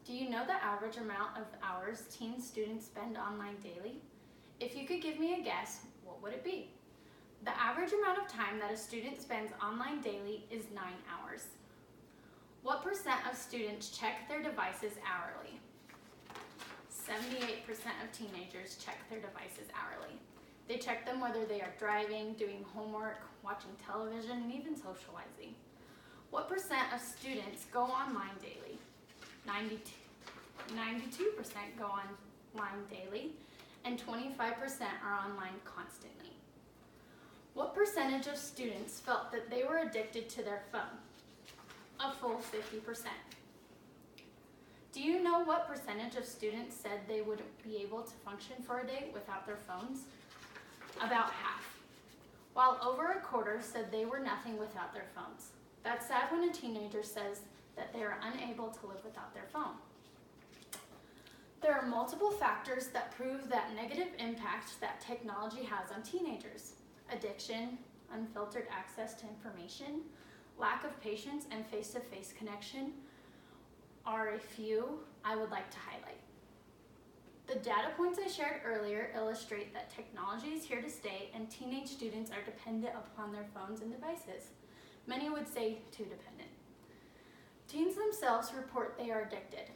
Do you know the average amount of hours teen students spend online daily? If you could give me a guess, what would it be? The average amount of time that a student spends online daily is 9 hours. What percent of students check their devices hourly? 78% of teenagers check their devices hourly. They check them whether they are driving, doing homework, watching television, and even socializing. What percent of students go online daily? 92% go online daily, and 25% are online constantly. What percentage of students felt that they were addicted to their phone? A full 50%. Do you know what percentage of students said they wouldn't be able to function for a day without their phones? About half. While over a quarter said they were nothing without their phones. That's sad when a teenager says that they are unable to live without their phone. There are multiple factors that prove that negative impact that technology has on teenagers. Addiction, unfiltered access to information, lack of patience and face-to-face connection are a few I would like to highlight. The data points I shared earlier illustrate that technology is here to stay and teenage students are dependent upon their phones and devices. Many would say too dependent. Teens themselves report they are addicted.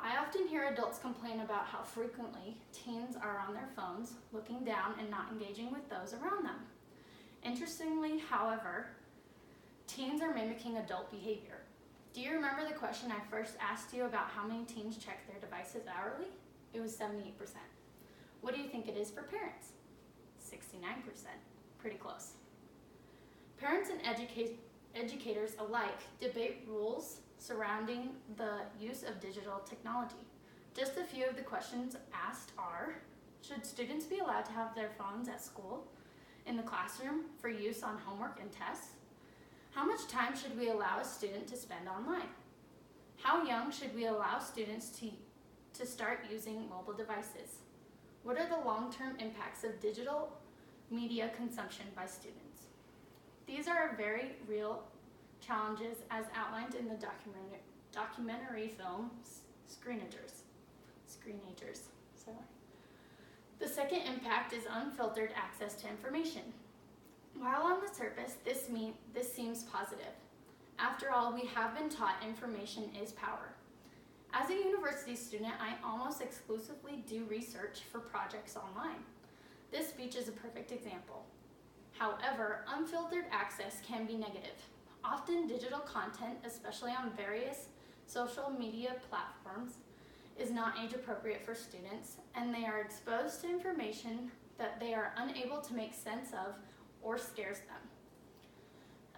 I often hear adults complain about how frequently teens are on their phones, looking down and not engaging with those around them. Interestingly, however, teens are mimicking adult behavior. Do you remember the question I first asked you about how many teens check their devices hourly? It was 78%. What do you think it is for parents? 69%. Pretty close. Parents and educators alike debate rules surrounding the use of digital technology. Just a few of the questions asked are, should students be allowed to have their phones at school, in the classroom, for use on homework and tests? How much time should we allow a student to spend online? How young should we allow students to start using mobile devices? What are the long-term impacts of digital media consumption by students? These are very real challenges as outlined in the documentary film Screenagers. The second impact is unfiltered access to information. While on the surface, this seems positive. After all, we have been taught information is power. As a university student, I almost exclusively do research for projects online. This speech is a perfect example. However, unfiltered access can be negative. Often digital content, especially on various social media platforms, is not age appropriate for students, and they are exposed to information that they are unable to make sense of or scares them.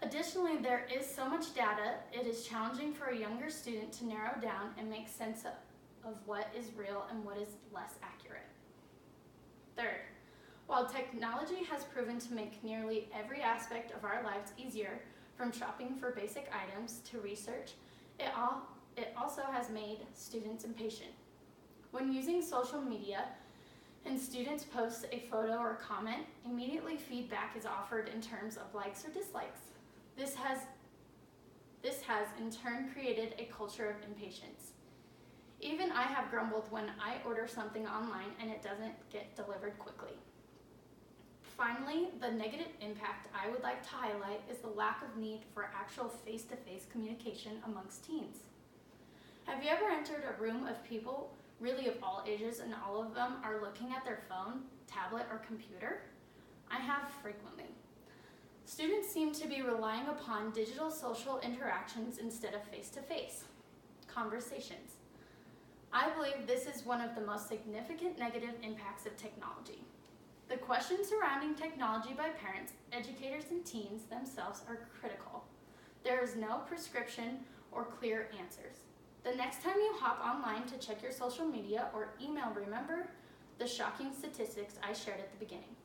Additionally, there is so much data, it is challenging for a younger student to narrow down and make sense of what is real and what is less accurate. Third, while technology has proven to make nearly every aspect of our lives easier, from shopping for basic items to research, it also has made students impatient. When using social media and students post a photo or comment, immediately feedback is offered in terms of likes or dislikes. This has in turn created a culture of impatience. Even I have grumbled when I order something online and it doesn't get delivered quickly. Finally, the negative impact I would like to highlight is the lack of need for actual face-to-face communication amongst teens. Have you ever entered a room of people, really of all ages, and all of them are looking at their phone, tablet, or computer? I have frequently. Students seem to be relying upon digital social interactions instead of face-to-face conversations. I believe this is one of the most significant negative impacts of technology. The questions surrounding technology by parents, educators, and teens themselves are critical. There is no prescription or clear answers. The next time you hop online to check your social media or email, remember the shocking statistics I shared at the beginning.